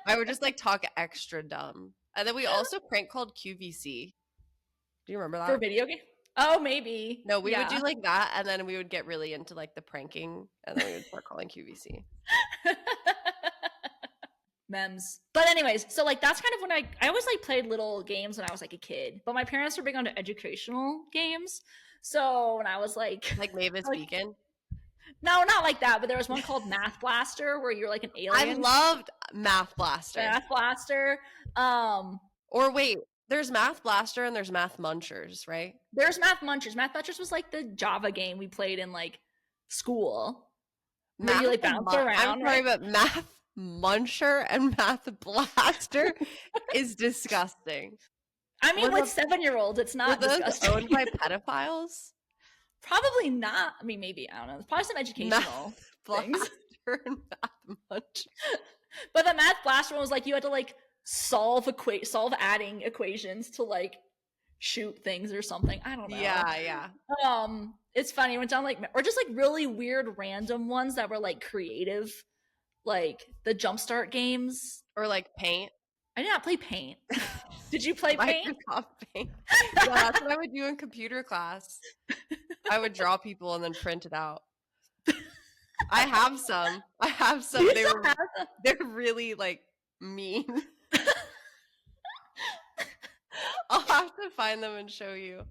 I would just like talk extra dumb. And then we also prank called QVC. Do you remember that? For video game? Oh, maybe. No, we would do like that, and then we would get really into like the pranking, and then we would start calling QVC. Memes. But anyways, so like that's kind of when I always like played little games when I was like a kid. But my parents were big onto educational games. So when I was like Mavis Beacon. No, not like that, but there was one called Math Blaster where you're like an alien. I loved Math Blaster. Math Blaster. Or wait, there's Math Blaster and there's Math Munchers, right? There's Math Munchers. Math Munchers was like the Java game we played in like school. Where you like bounce around. I'm sorry, but Math Muncher and Math Blaster is disgusting. I mean, with 7-year-olds, it's not disgusting. Owned by pedophiles? Probably not. I mean, maybe, I don't know. There's probably some educational things. And Math Muncher. But the Math Blaster one was like you had to like solve adding equations to like shoot things or something. I don't know. Yeah. It's funny. It went down like, or just like really weird random ones that were like creative, like the Jumpstart games. Or like Paint. I did not play Paint. Did you play Paint? Microsoft Paint. Yeah, that's what I would do in computer class. I would draw people and then print it out. I have some. They're really like mean. I'll have to find them and show you.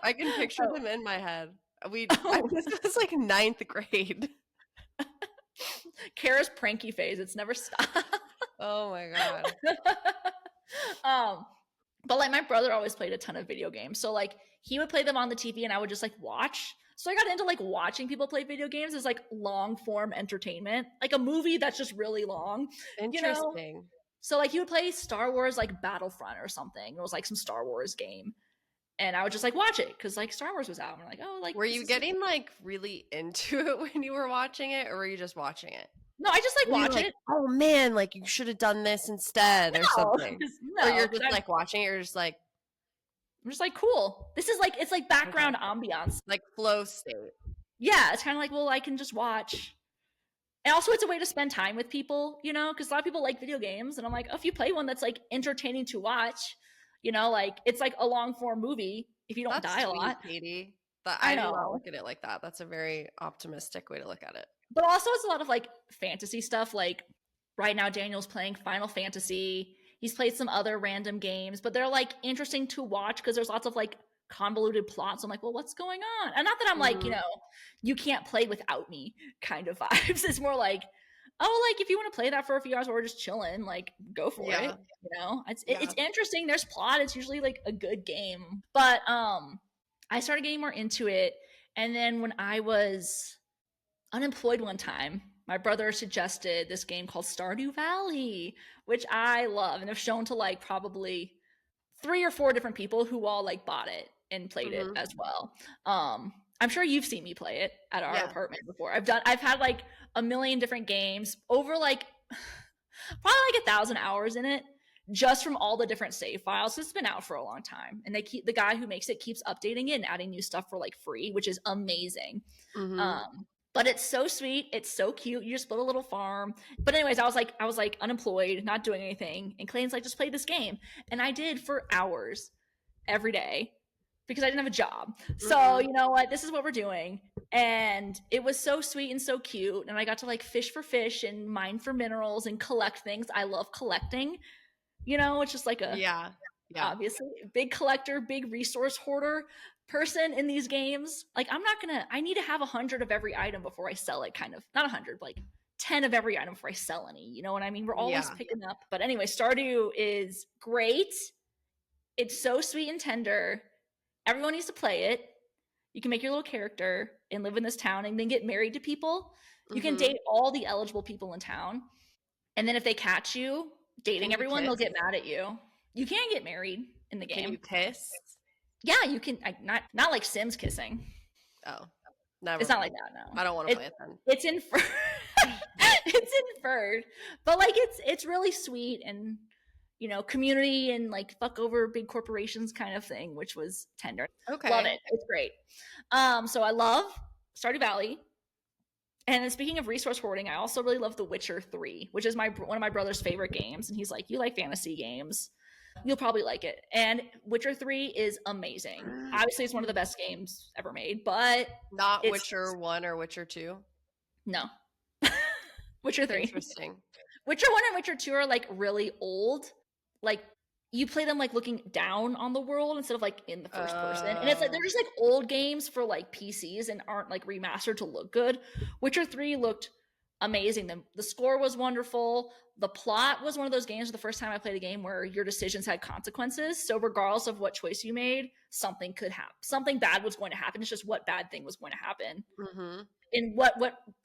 I can picture them in my head. This was like 9th grade. Carrah's pranky phase. It's never stopped. Oh my God. But like my brother always played a ton of video games. So like he would play them on the TV and I would just like watch. So I got into like watching people play video games as like long form entertainment, like a movie that's just really long. Interesting. You know? So like he would play Star Wars like Battlefront or something. It was like some Star Wars game. And I would just like watch it because like Star Wars was out. And I'm like, oh, like. Were you getting like really into it when you were watching it, or were you just watching it? No, I just like watch it. Oh man, like you should have done this instead or something. No, or you're just like watching it, you're just like, I'm just like, cool. This is like, it's like background ambiance. Like flow state. Yeah, it's kind of like, well, I can just watch. And also it's a way to spend time with people, you know, because a lot of people like video games. And I'm like, oh, if you play one that's like entertaining to watch, you know, like it's like a long form movie if you don't die a lot. Katie. But I I do not know. look at it like that. That's a very optimistic way to look at it. But also it's a lot of like fantasy stuff. Like right now, Daniel's playing Final Fantasy. He's played some other random games, but they're like interesting to watch because there's lots of like convoluted plots. I'm like, well, what's going on? And not that I'm like, you know, you can't play without me kind of vibes. It's more like, oh, like if you want to play that for a few hours while we're just chilling, like go for it. You know, it's interesting. There's plot. It's usually like a good game. But I started getting more into it. And then when I was unemployed one time, my brother suggested this game called Stardew Valley, which I love and have shown to like probably 3 or 4 different people who all like bought it and played it as well. I'm sure you've seen me play it at our apartment before. I've had like a million different games over like probably like 1,000 hours in it just from all the different save files. It's been out for a long time, and the guy who makes it keeps updating it and adding new stuff for like free, which is amazing. But it's so sweet. It's so cute. You just build a little farm. But anyways, I was like unemployed, not doing anything. And Clayton's like, just play this game. And I did for hours every day because I didn't have a job. So you know what? This is what we're doing. And it was so sweet and so cute. And I got to like fish for fish and mine for minerals and collect things. I love collecting. You know, it's just like a obviously big collector, big resource hoarder person in these games. Like I need to have 100 of every item before I sell it, kind of. Not 100, like 10 of every item before I sell any. You know what I mean? We're always picking up. But anyway, Stardew is great. It's so sweet and tender. Everyone needs to play it. You can make your little character and live in this town and then get married to people. You can date all the eligible people in town. And then if they catch you dating everyone, they'll get mad at you. You can get married in the game. Can you kiss? Yeah, you can. Not like Sims kissing. Oh, never. It's not like that. No, I don't want to play it then. It's inferred. It's inferred, but like it's really sweet and you know community and like fuck over big corporations kind of thing, which was tender. Okay, love it. It's great. So I love Stardew Valley. And then speaking of resource hoarding, I also really love The Witcher 3, which is one of my brother's favorite games. And he's like, you like fantasy games? You'll probably like it. And Witcher 3 is amazing. Obviously, it's one of the best games ever made, but not Witcher 1 or Witcher 2? No. Witcher 3. Interesting. Witcher 1 and Witcher 2 are like really old. Like you play them like looking down on the world instead of like in the first person. And it's like they're just like old games for like PCs and aren't like remastered to look good. Witcher 3 looked amazing. The score was wonderful. The plot was one of those games the first time I played a game where your decisions had consequences. So regardless of what choice you made, something could happen. Something bad was going to happen. It's just what bad thing was going to happen. And what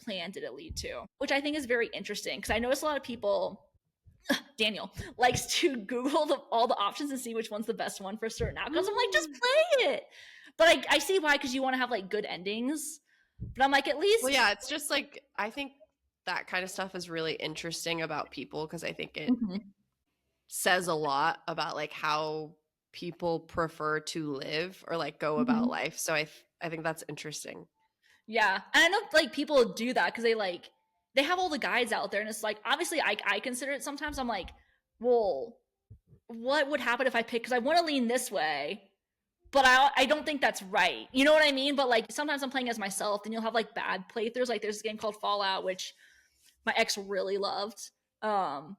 plan did it lead to? Which I think is very interesting because I notice a lot of people Daniel likes to Google all the options and see which one's the best one for certain outcomes. I'm like, just play it. But I see why, because you want to have like good endings. But I'm like, at least. Well, yeah, it's just like, I think that kind of stuff is really interesting about people because I think it says a lot about like how people prefer to live or like go about life. So I think that's interesting. Yeah. And I know like people do that because they have all the guides out there and it's like obviously I consider it sometimes. I'm like, well, what would happen if I pick, because I want to lean this way but I don't think that's right, you know what I mean? But like sometimes I'm playing as myself and you'll have like bad playthroughs. Like there's a game called Fallout which my ex really loved and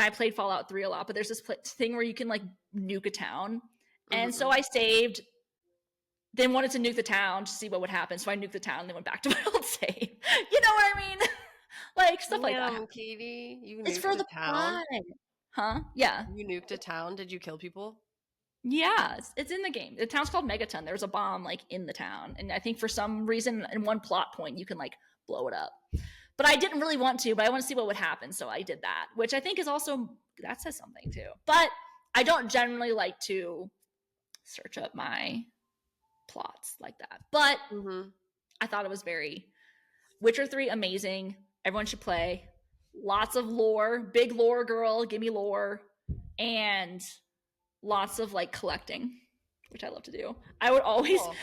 I played Fallout 3 a lot, but there's this thing where you can like nuke a town and so I saved, then wanted to nuke the town to see what would happen, so I nuked the town and then went back to my old save. You know what I mean? Like stuff like that. Katie, you nuked it's for the town. Huh? Yeah. You nuked a town. Did you kill people? Yeah, it's in the game. The town's called Megaton. There's a bomb like in the town, and I think for some reason in one plot point you can like blow it up. But I didn't really want to, but I want to see what would happen, so I did that, which I think is also, that says something too. But I don't generally like to search up my plots like that. But I thought it was very Witcher 3 amazing. Everyone should play. Lots of lore, big lore girl, give me lore, and lots of like collecting. which I love to do. I would always Cool.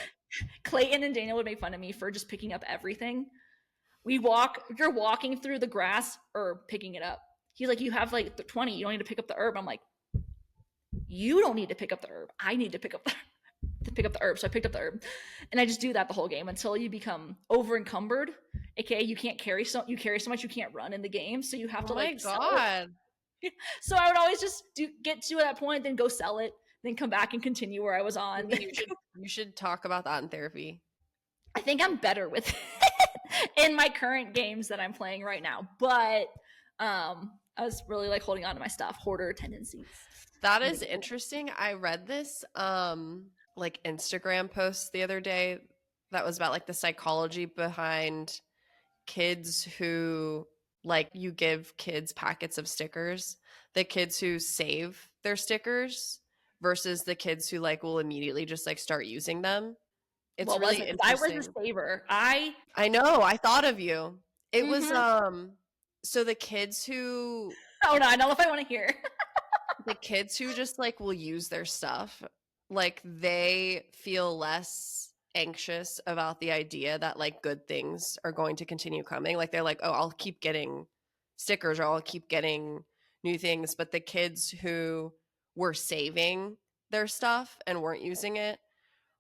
Clayton and Daniel would make fun of me for just picking up everything. You're walking through the grass or picking it up. He's like, you have like 20, you don't need to pick up the herb. I'm like, you don't need to pick up the herb. I need to pick up the herb. So I picked up the herb. And I just do that the whole game until you become over encumbered. Okay, you carry so much you can't run in the game. So you have to like sell it. So I would always just get to that point, then go sell it, then come back and continue where I was on. You should talk about that in therapy. I think I'm better with it in my current games that I'm playing right now. But I was really like holding on to my stuff, hoarder tendencies. That is interesting. I read this like Instagram post the other day that was about like the psychology behind kids who like you give kids packets of stickers, the kids who save their stickers versus the kids who like will immediately just like start using them. It's really interesting. I was a saver. I know. I thought of you. It was so the kids who oh no, I don't know if I want to hear. The kids who just like will use their stuff, like they feel less anxious about the idea that like good things are going to continue coming. Like they're like, oh, I'll keep getting stickers or I'll keep getting new things. But the kids who were saving their stuff and weren't using it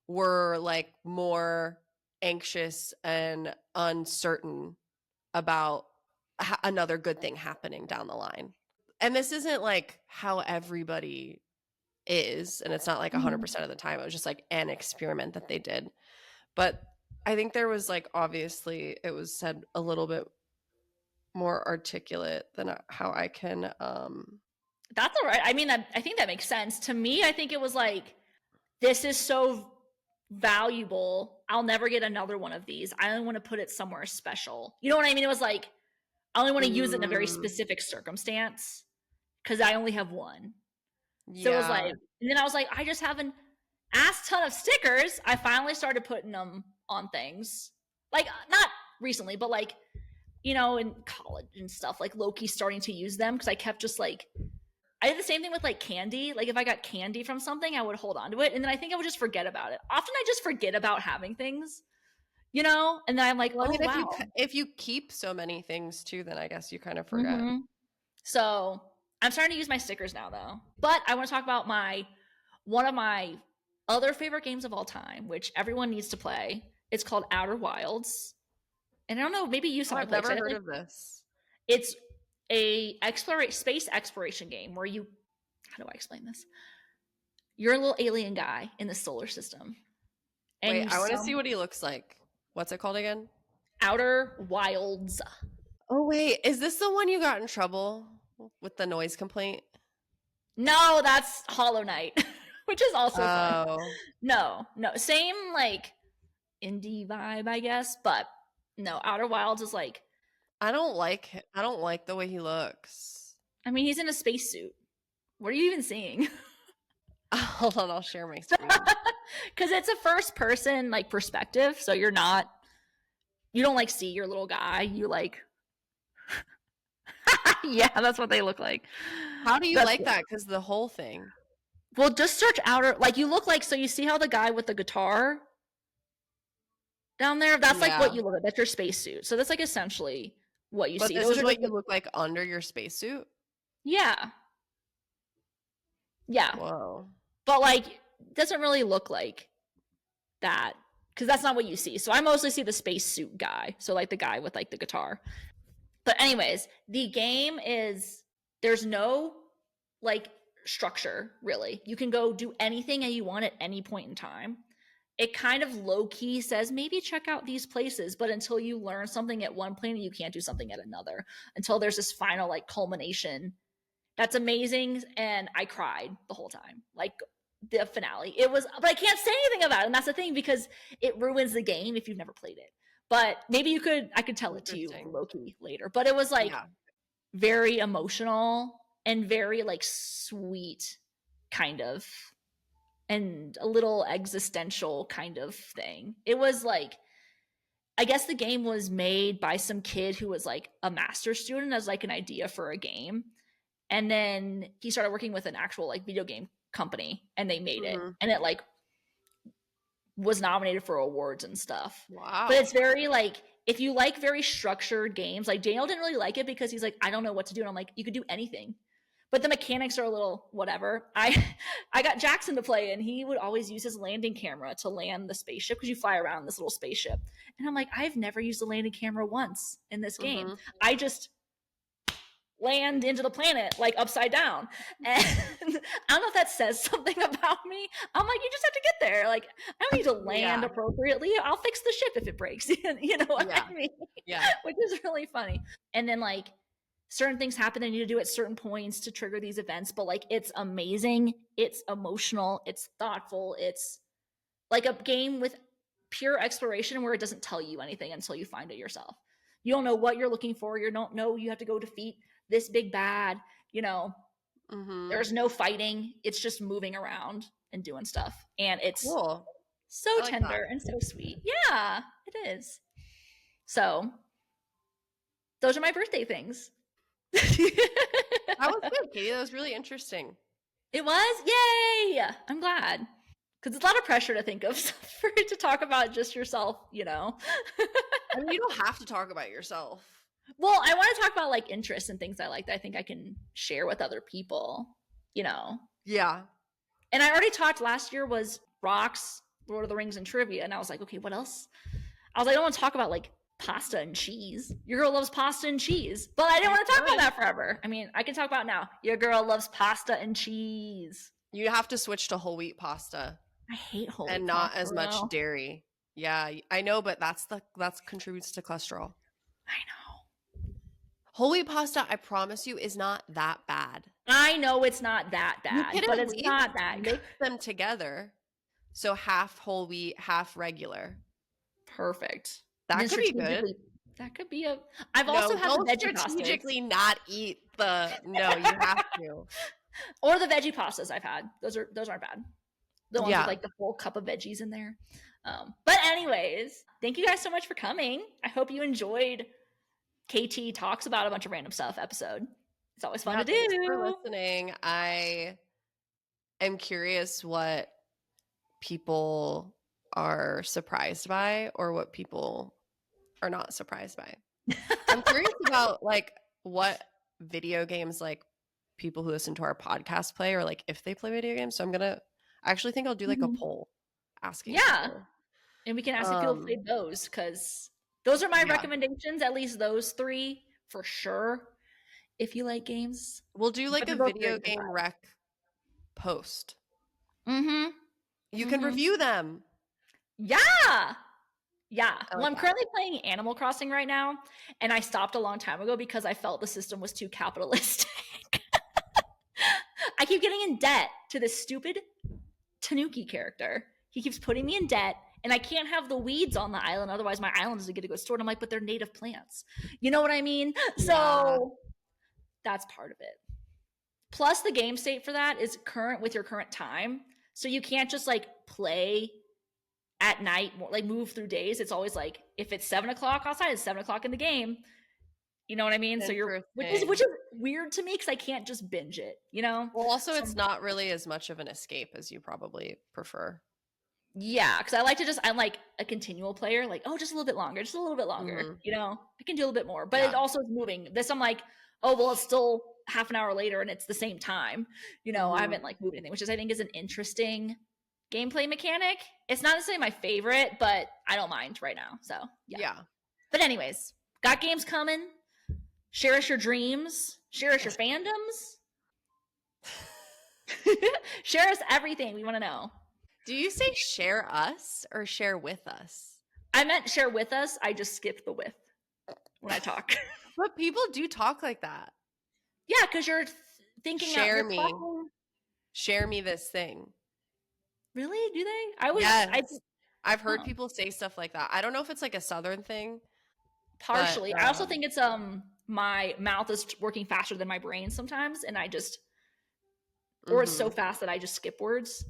were like more anxious and uncertain about another good thing happening down the line. And this isn't like how everybody is, and it's not like 100% of the time. It was just like an experiment that they did. But I think there was like, obviously it was said a little bit more articulate than how I can That's all right. I mean, I think that makes sense. To me, I think it was like, this is so valuable. I'll never get another one of these. I only want to put it somewhere special. You know what I mean? It was like, I only want to use it in a very specific circumstance because I only have one. Yeah. So it was like, and then I was like, I just have an ass ton of stickers. I finally started putting them on things. Like, not recently, but like, you know, in college and stuff, like low-key starting to use them because I kept just like, I did the same thing with like candy. Like if I got candy from something, I would hold on to it. And then I think I would just forget about it. Often I just forget about having things, you know? And then I'm like, well, wow. If you keep so many things too, then I guess you kind of forget. So I'm starting to use my stickers now though. But I want to talk about one of my other favorite games of all time, which everyone needs to play. It's called Outer Wilds. And I don't know, maybe you saw it. I've never heard of this. It's a space exploration game where you, how do I explain this? You're a little alien guy in the solar system. And wait, I want to see what he looks like. What's it called again? Outer Wilds. Oh wait, is this the one you got in trouble with the noise complaint? No, that's Hollow Knight, which is also fun. No, same like indie vibe, I guess, but no, Outer Wilds is like, I don't like the way he looks. I mean, he's in a spacesuit. What are you even seeing? Hold on, I'll share my screen. Because it's a first person like perspective, so you don't like see your little guy. You like, yeah, that's what they look like. How do you like that? Because the whole thing. Well, just search Outer. Like you look like, so you see how the guy with the guitar down there? That's like what you look at. That's your spacesuit. So that's like essentially what you see. But this is what you look like under your spacesuit? Yeah. Whoa. But like, it doesn't really look like that because that's not what you see. So I mostly see the spacesuit guy. So like the guy with like the guitar. But anyways, the game is, there's no like structure really. You can go do anything that you want at any point in time. It kind of low-key says, maybe check out these places, but until you learn something at one planet, you can't do something at another until there's this final like culmination. That's amazing. And I cried the whole time. Like the finale. It was, but I can't say anything about it. And that's the thing because it ruins the game if you've never played it. But maybe I could tell it to you low-key later. But it was like very emotional and very like sweet kind of, and a little existential kind of thing. It was like, I guess the game was made by some kid who was like a master's student as like an idea for a game. And then he started working with an actual like video game company and they made it. And it like was nominated for awards and stuff. Wow. But it's very like, if you like very structured games, like Daniel didn't really like it because he's like, I don't know what to do. And I'm like, you could do anything. But the mechanics are a little whatever. I got Jackson to play, and he would always use his landing camera to land the spaceship because you fly around this little spaceship. And I'm like, I've never used a landing camera once in this game. I just land into the planet like upside down. And I don't know if that says something about me. I'm like, you just have to get there. Like, I don't need to land appropriately. I'll fix the ship if it breaks. You know what I mean? Yeah. Which is really funny. And then like certain things happen they need to do at certain points to trigger these events, but like it's amazing. It's emotional. It's thoughtful. It's like a game with pure exploration where it doesn't tell you anything until you find it yourself. You don't know what you're looking for. You don't know you have to go defeat this big bad, you know. There's no fighting. It's just moving around and doing stuff. And it's cool. So like tender that. And so sweet. Yeah, it is. So those are my birthday things. That was good, Katie. That was really interesting. It was? Yay! I'm glad. Because it's a lot of pressure to think of for it to talk about just yourself, you know. I mean, you don't have to talk about yourself. Well, I want to talk about like interests and things I like that I think I can share with other people, you know. Yeah. And I already talked last year was rocks, Lord of the Rings, and trivia. And I was like, okay, what else? I was like, I don't want to talk about like pasta and cheese. Your girl loves pasta and cheese. But I didn't want to talk about that forever. I mean, I can talk about it now. Your girl loves pasta and cheese. You have to switch to whole wheat pasta. I hate whole wheat and not as much dairy. Yeah, I know, but that's contributes to cholesterol. I know. Whole wheat pasta, I promise you, is not that bad. I know it's not that bad, but it's not that good. Mix them together. So half whole wheat, half regular. Perfect. That could be good. That could be a. I've also had the veggie pastas. Strategically not eat the. No, you have to. Or the veggie pastas I've had. Those aren't bad. The ones with like the full cup of veggies in there. But anyways, thank you guys so much for coming. I hope you enjoyed KT Talks About a Bunch of Random Stuff episode. It's always fun to do. Thanks for listening. I am curious what people are surprised by or what people are not surprised by. I'm curious about like what video games like people who listen to our podcast play or like if they play video games. So I actually think I'll do like a poll asking. People. And we can ask if people played those because those are my recommendations, at least those 3 for sure. If you like games, we'll do like a video game rec post. You can review them. Yeah. Well, I'm currently playing Animal Crossing right now, and I stopped a long time ago because I felt the system was too capitalistic. I keep getting in debt to this stupid Tanuki character. He keeps putting me in debt, and I can't have the weeds on the island, otherwise my island doesn't get to go stored. I'm like, but they're native plants. You know what I mean? Yeah. So that's part of it. Plus, the game state for that is current with your current time. So you can't just like play at night, like move through days. It's always like if it's 7 o'clock outside, it's 7 o'clock in the game. You know what I mean? So which is weird to me because I can't just binge it, you know? Well, also it's not really as much of an escape as you probably prefer. Yeah, because I'm like a continual player, like, oh, just a little bit longer, you know? I can do a little bit more, but it also is moving. This I'm like, oh, well, it's still half an hour later and it's the same time. You know, I haven't like moved anything, which is I think is an interesting gameplay mechanic. It's not necessarily my favorite, but I don't mind right now. So yeah. But anyways, got games coming. Share us your dreams. Share us your fandoms. Share us everything. We want to know. Do you say share us or share with us? I meant share with us. I just skipped the with when I talk. But people do talk like that. Yeah, because you're thinking share me. Share me this thing. Really? Do they? I've heard people say stuff like that. I don't know if it's like a Southern thing. Partially. But, I also think it's my mouth is working faster than my brain sometimes, and I just or it's so fast that I just skip words.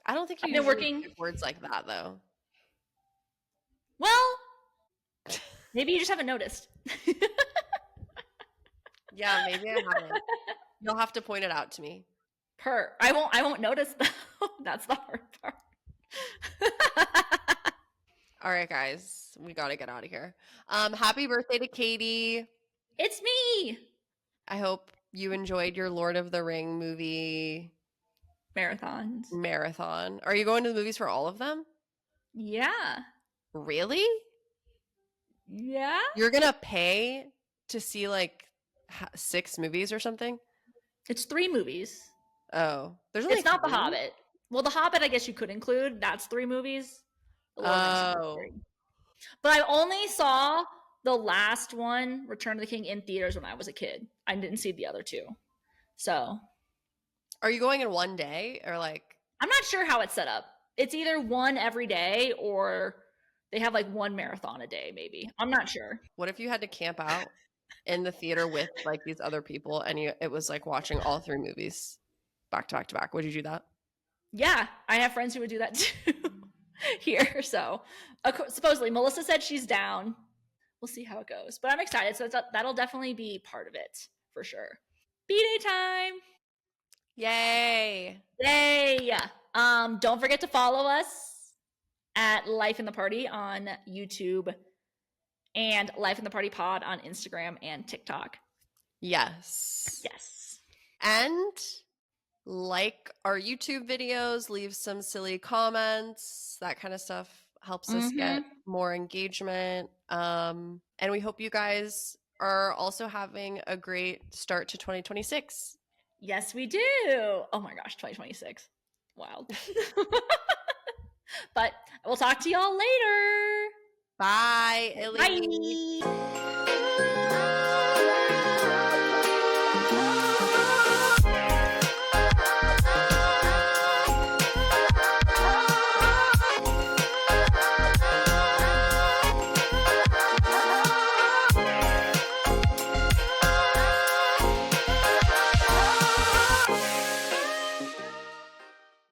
I don't think you usually skip words like that though. Well, maybe you just haven't noticed. Yeah, maybe I haven't. You'll have to point it out to me. I won't notice though. That's the hard part. All right, guys, we got to get out of here. Happy birthday to Katie. It's me. I hope you enjoyed your Lord of the Ring movie Marathons. marathon. Are you going to the movies for all of them? Yeah. Really? Yeah. You're gonna pay to see like 6 movies or something? It's 3 movies. Oh, there's only It's not 3? The Hobbit. Well, The Hobbit, I guess you could include. That's 3 movies. The Lord of the Rings is 3. But I only saw the last one, Return of the King, in theaters when I was a kid. I didn't see the other 2. So, are you going in one day or like? I'm not sure how it's set up. It's either one every day or they have like one marathon a day, maybe. I'm not sure. What if you had to camp out in the theater with like these other people and it was like watching all 3 movies back to back to back? Would you do that? Yeah, I have friends who would do that too here. So supposedly Melissa said she's down. We'll see how it goes. But I'm excited. So that'll definitely be part of it for sure. B-Day time. Yay. Yay. Don't forget to follow us at Life in the Party on YouTube and Life in the Party Pod on Instagram and TikTok. Yes. Yes. And like our YouTube videos, leave some silly comments. That kind of stuff helps us get more engagement. And we hope you guys are also having a great start to 2026. Yes, we do. Oh my gosh, 2026. Wild. But we'll talk to y'all later. Bye, Illy. Bye.